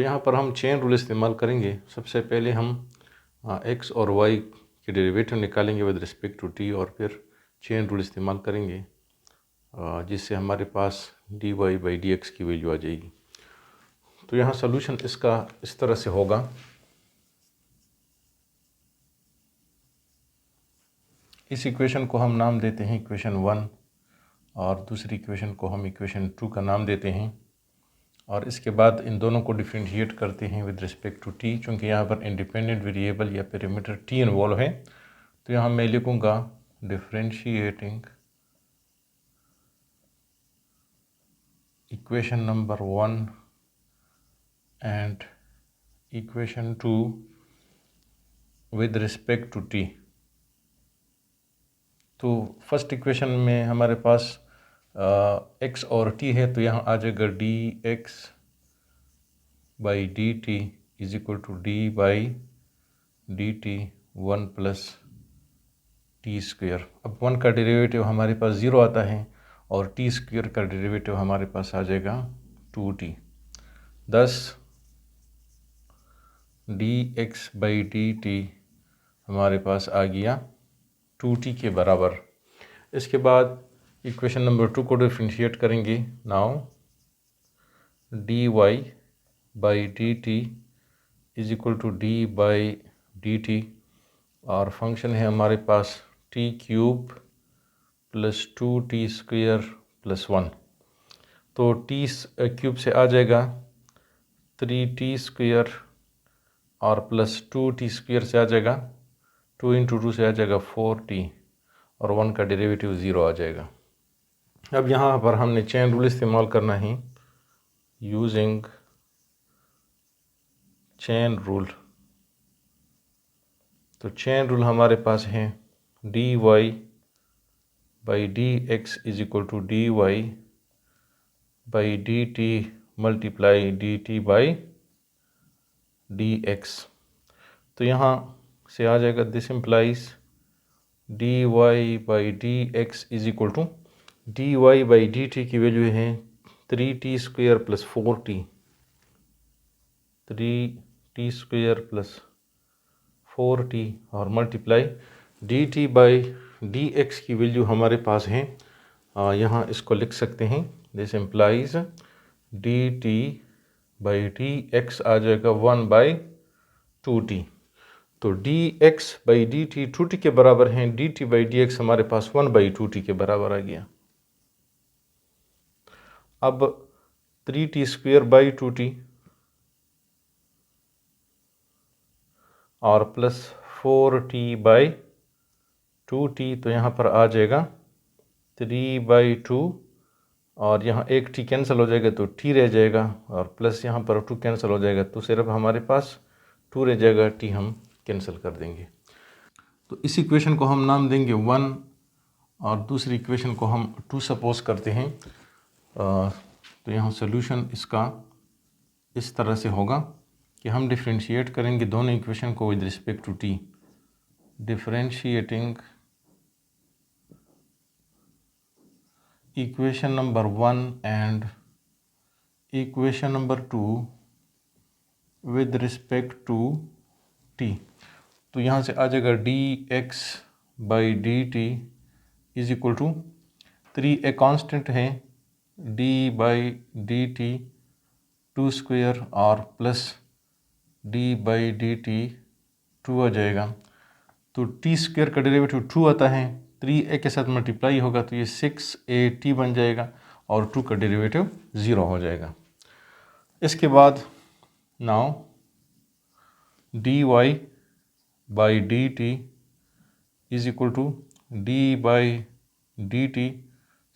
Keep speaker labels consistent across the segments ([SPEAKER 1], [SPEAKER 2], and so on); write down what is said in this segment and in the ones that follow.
[SPEAKER 1] यहाँ पर हम चेन रूल इस्तेमाल करेंगे। सबसे पहले हम x और y के डेरिवेटिव निकालेंगे विद रिस्पेक्ट टू t और फिर चेन रूल इस्तेमाल करेंगे जिससे हमारे पास dy/dx की वैल्यू आ जाएगी। तो यहाँ सोल्यूशन इसका इस तरह से होगा। इस इक्वेशन को हम नाम देते हैं इक्वेशन 1 और दूसरी इक्वेशन को हम इक्वेशन 2 का नाम देते हैं और इसके बाद इन दोनों को डिफरेंशिएट करते हैं विद रिस्पेक्ट टू t। चूँकि यहाँ पर इंडिपेंडेंट वेरिएबल या पैरामीटर t इन्वॉल्व है तो यहाँ मैं लिखूँगा differentiating equation number 1 and equation 2 with respect to t। तो फर्स्ट इक्वेशन में हमारे पास x और t है तो यहाँ आ जाएगा dx/dt is equal to d/dt 1 + t²। अब 1 का डेरिवेटिव हमारे पास 0 आता है और t² का डेरिवेटिव हमारे पास आ जाएगा 2t। thus dx/dt हमारे पास आ गया 2t के बराबर। इसके बाद इक्वेशन नंबर 2 को डिफरेंशिएट करेंगे। Now dy/dt is equal to d/dt और फंक्शन है हमारे पास t³ + 2t² + 1। तो t³ से आ जाएगा 3t² और प्लस 2t² से आ जाएगा 2 × 2 से आ जाएगा 4t और 1 का डेरिवेटिव 0 आ जाएगा। अब यहाँ पर हमने चेन रूल इस्तेमाल करना है। यूजिंग चेन रूल, तो चेन रूल हमारे पास है dy/dx is equal to dy/dt multiply dt/dx। तो यहाँ से आ जाएगा this implies dy/dx is equal to dy/dt की वैल्यू है 3t² + 4t, 3t² + 4t और मल्टीप्लाई dt/dx की वैल्यू हमारे पास है। यहाँ इसको लिख सकते हैं। दिस इम्प्लाइज dt/dx आ जाएगा 1/2t। तो dx/dt 2t के बराबर हैं, dt/dx हमारे पास 1/2t के बराबर आ गया। अब 3t² 2t और प्लस 4t/2t तो यहाँ पर आ जाएगा 3/2 और यहाँ एक t कैंसिल हो जाएगा तो t रह जाएगा और प्लस यहाँ पर 2 कैंसिल हो जाएगा तो सिर्फ हमारे पास 2 रह जाएगा, t हम कैंसिल कर देंगे। तो इस इक्वेशन को हम नाम देंगे 1 और दूसरी इक्वेशन को हम 2 सपोज करते हैं। तो यहाँ सोल्यूशन इसका इस तरह से होगा कि हम डिफरेंशिएट करेंगे दोनों इक्वेशन को with respect to t। Differentiating equation number 1 and equation number 2 with respect to t। तो यहाँ से आ जाएगा dx/dt इज इक्वल टू 3 एक कांस्टेंट है d/dt 2² और प्लस d/dt 2 आ जाएगा। तो t² का डेरिवेटिव 2 आता है, 3a के साथ मल्टीप्लाई होगा तो ये 6at बन जाएगा और 2 का डेरिवेटिव 0 हो जाएगा। इसके बाद now dy/dt is equal to d/dt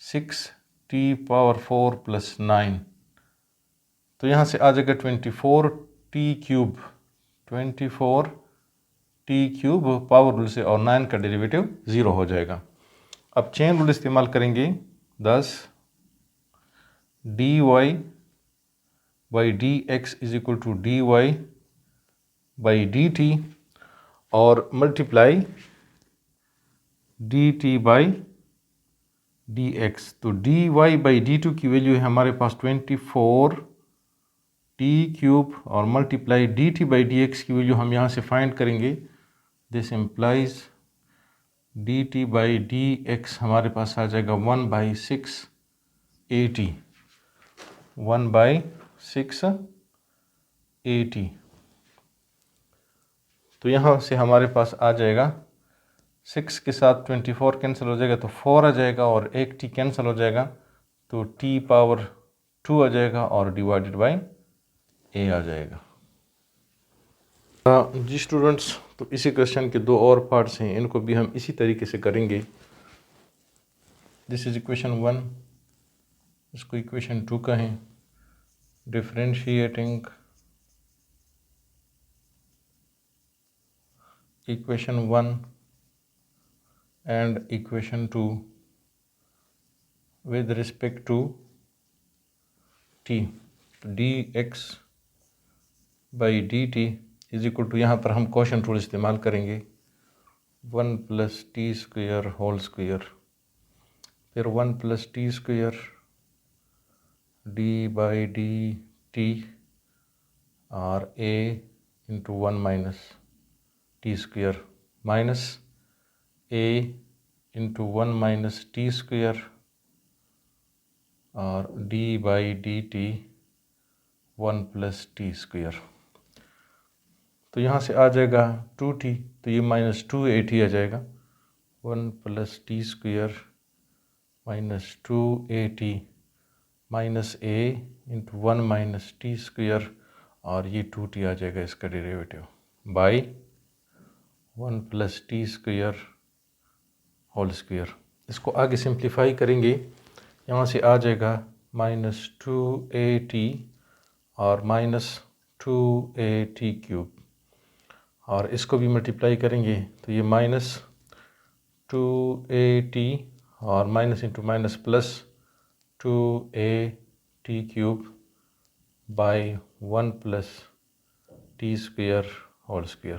[SPEAKER 1] 6t⁴ + 9। तो यहाँ से आ जाएगा 24t³ 24t³ पावर रूल से और 9 का डेरिवेटिव 0 हो जाएगा। अब चेन रूल इस्तेमाल करेंगे। 10 dy/dx is equal to dy/dt और मल्टीप्लाई dt/dx। तो dy/dt की वैल्यू है हमारे पास 24t² टी क्यूब और multiply d t by d x की वैल्यू हम यहाँ से फाइंड करेंगे। This implies D t by d x हमारे पास आ जाएगा 1/6 AT, 1/6 AT। तो यहाँ से हमारे पास आ जाएगा 6 के साथ 24 कैंसिल हो जाएगा तो 4 आ जाएगा और एक t कैंसिल हो जाएगा तो t पावर 2 आ जाएगा और डिवाइडेड बाय a आ जाएगा। जी स्टूडेंट्स, तो इसी क्वेश्चन के दो और पार्ट्स हैं, इनको भी हम इसी तरीके से करेंगे। दिस इज इक्वेशन 1, इसको इक्वेशन 2 कहें। Differentiating equation 1 and equation 2 with respect to t, dx by dt is equal to, यहाँ पर हम क्वोशंट रूल इस्तेमाल करेंगे 1 + t² होल स्क्वायर, फिर 1 + t² d by D T और a into 1 - t² minus a into 1 - t² और d by D T 1 + t²। तो यहाँ से आ जाएगा 2t, तो ये -2at आ जाएगा। 1 + t² minus 2at minus a into 1 - t² और ये 2t आ जाएगा इसका derivative by 1 + t² whole square. इसको आगे सिंप्लीफाई करेंगे, यहाँ से आ जाएगा -2at और -2at³ और इसको भी मल्टीप्लाई करेंगे तो ये -2at और minus into minus plus 2at³ by 1 + t² whole square.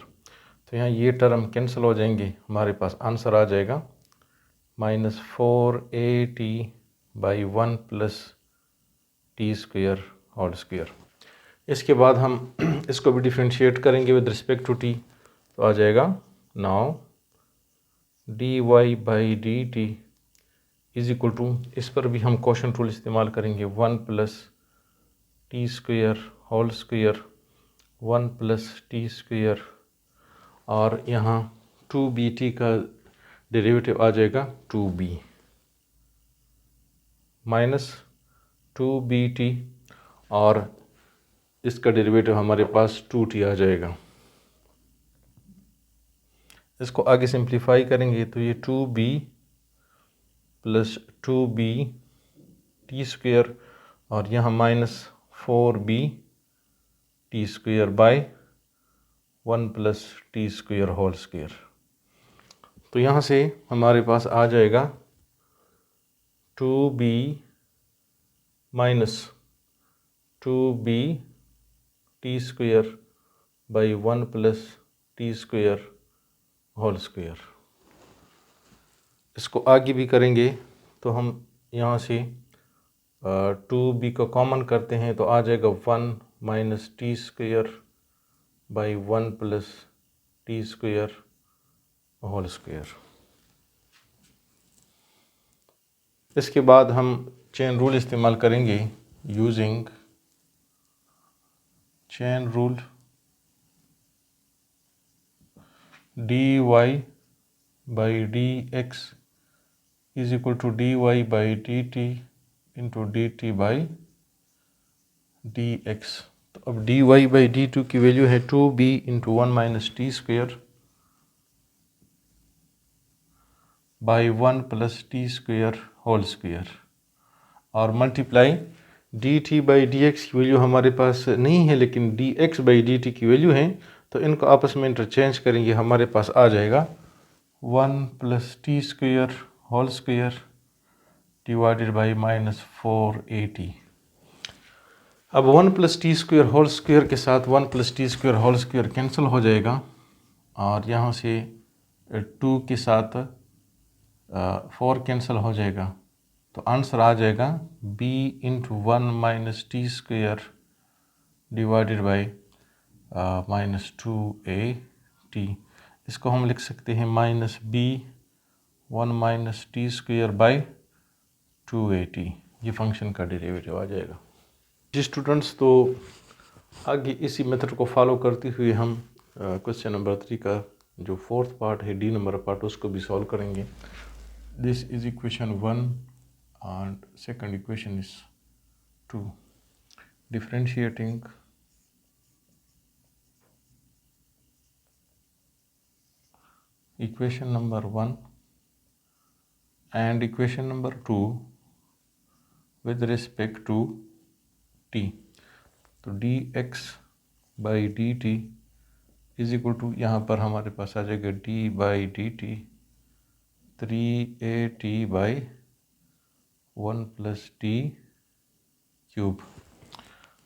[SPEAKER 1] तो यहाँ ये टर्म कैंसिल हो जाएंगे, हमारे पास आंसर आ जाएगा -4at by 1 + t² whole square. इसके बाद हम इसको भी डिफ्रेंशिएट करेंगे विद रिस्पेक्ट टू t, तो आ जाएगा now dy by D T is equal to, इस पर भी हम क्वोशंट रूल इस्तेमाल करेंगे 1 + t² होल स्क्वायर 1 + t² और यहाँ 2bt का डेरिवेटिव आ जाएगा 2b माइनस 2bt और इसका डेरिवेटिव हमारे पास 2t आ जाएगा। इसको आगे सिंप्लीफाई करेंगे तो ये 2b + 2b t² और यहाँ -4b t² bye 1 + t² whole square. तो यहाँ से हमारे पास आ जाएगा 2b - 2b t² by 1 + t² whole square. इसको आगे भी करेंगे तो हम यहाँ से 2b को कॉमन करते हैं तो आ जाएगा 1 - t² by 1 + t² whole square. इसके बाद हम चेन रूल इस्तेमाल करेंगे using chain rule dy by d x is equal to dy by D t into d t by d x. तो अब dy बाई डी टू की value है 2b into 1 - t² by 1 + t² whole square और multiply d t by d x की value हमारे पास नहीं है लेकिन d x by D t की वैल्यू है, तो इनको आपस में इंटरचेंज करेंगे, हमारे पास आ जाएगा 1 + t² whole square divided by -4at। अब 1 + t² होल स्क्वायर के साथ 1 + t² होल स्क्वायर कैंसिल हो जाएगा और यहाँ से 2 के साथ 4 कैंसिल हो जाएगा, तो आंसर आ जाएगा b into 1 - t² divided by -2at। इसको हम लिख सकते हैं -b1 - t² बाई 2at। ये फंक्शन का डेरिवेटिव आ जाएगा। जी स्टूडेंट्स, तो आगे इसी मेथड को फॉलो करते हुए हम क्वेश्चन नंबर 3 का जो फोर्थ पार्ट है, डी नंबर पार्ट, उसको भी सॉल्व करेंगे। This is equation 1 and second equation is 2. Differentiating equation number 1 and equation number 2 with respect to t, तो dx by dt is equal to, यहाँ पर हमारे पास आ जाएगा d by D T 3at by 1 + t³।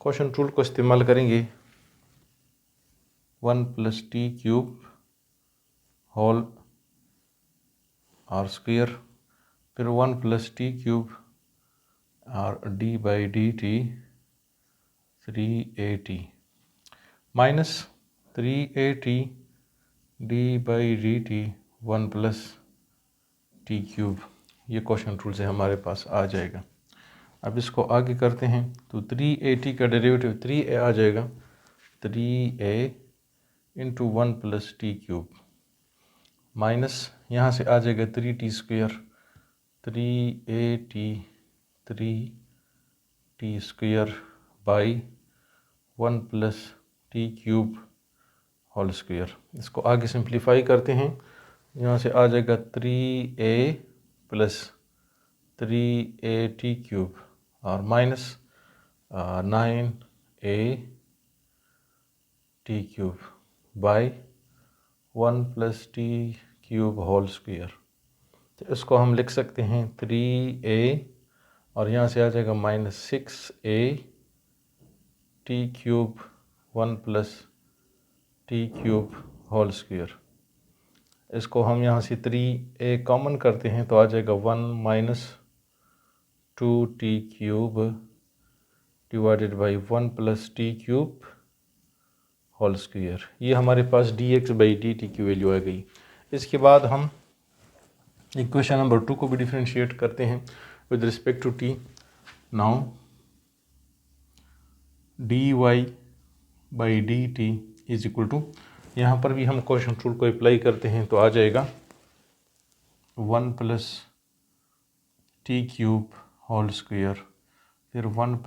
[SPEAKER 1] Question tool को इस्तेमाल करेंगे। 1 + t³ होल आर स्क्वायर, फिर 1 + t³ और d by D T 3at minus 3at d by D T 1 + t³। ये क्वेश्चन टूल से हमारे पास आ जाएगा। अब इसको आगे करते हैं, तो 3at का डेरिवेटिव 3a आ जाएगा, 3a × 1 + t³ माइनस यहाँ से आ जाएगा 3t², 3at 3t² by 1 + t³ whole square. इसको आगे सिंप्लीफाई करते हैं, यहाँ से आ जाएगा 3a + 3at³ और minus 9at³ by 1 + t³ whole square. तो इसको हम लिख सकते हैं 3a और यहाँ से आ जाएगा -6at³ 1 + t³ होल स्क्वायर। इसको हम यहाँ से 3a कॉमन करते हैं तो आ जाएगा 1 - 2t³ divided by 1 + t³ whole square. ये हमारे पास dx बाई dt की वैल्यू आ गई। इसके बाद हम इक्वेशन नंबर 2 को भी डिफ्रेंशिएट करते हैं with respect to t। Now dy by dt is equal to, यहाँ पर भी हम क्वेश्चन टूल को अप्लाई करते हैं तो आ जाएगा 1 + t³ होल स्क्वायर, फिर 1 +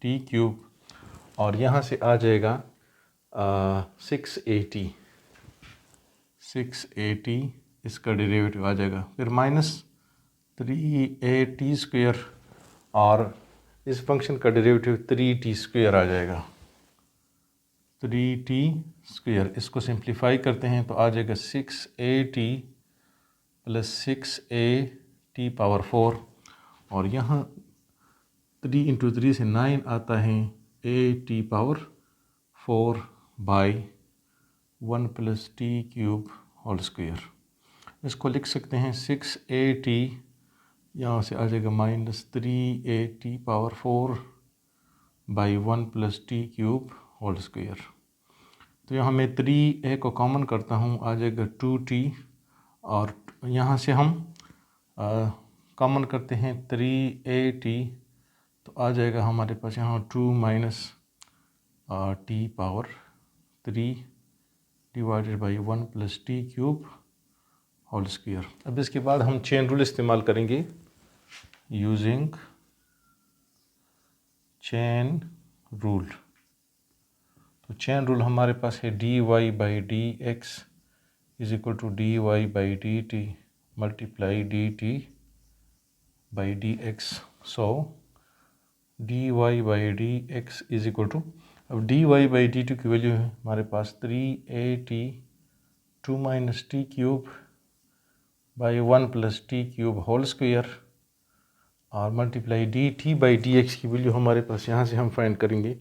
[SPEAKER 1] t³ और यहाँ से आ जाएगा 6at इसका डेरिवेटिव आ जाएगा, फिर -3at² और इस फंक्शन का डेरिवेटिव 3t² आ जाएगा, 3t²। इसको सिंप्लीफाई करते हैं तो आ जाएगा 6at + 6at⁴ और यहाँ 3 × 3 से 9 आता है at⁴ by 1 + t³ whole square. इसको लिख सकते हैं 6at, यहाँ से आ जाएगा -3at⁴ by 1 + t³ whole square. तो यहाँ मैं 3a को कॉमन करता हूँ, आ जाएगा 2t और यहाँ से हम कॉमन करते हैं 3at तो आ जाएगा हमारे पास यहाँ 2 - t⁴ divided by 1 + t³ whole square. अब इसके बाद हम चेन रूल इस्तेमाल करेंगे। यूजिंग चेन रूल, तो चेन रूल हमारे पास है dy by dx is equal to dy by dt multiply dt by dx। So dy by dx is equal to, अब dy बाई dt की वैल्यू है हमारे पास 3at 2 - t³ by 1 + t³ whole square और multiply dt by dx की value हमारे पास यहाँ से हम फाइंड करेंगे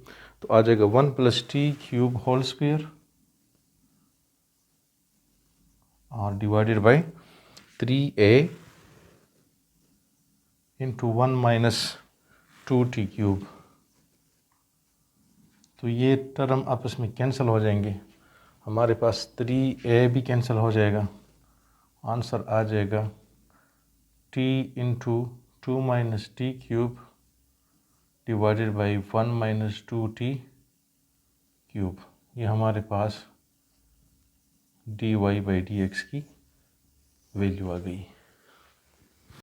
[SPEAKER 1] तो आ जाएगा 1 + t³ होल स्क्वायर और डिवाइडेड बाई 3a × 1 - 2t³। तो ये टर्म आपस में कैंसिल हो जाएंगे, हमारे पास 3a भी कैंसिल हो जाएगा, आंसर आ जाएगा t into 2 minus T cube divided by 1 minus 2t cube. ये हमारे पास dy बाई dx की वैल्यू आ गई।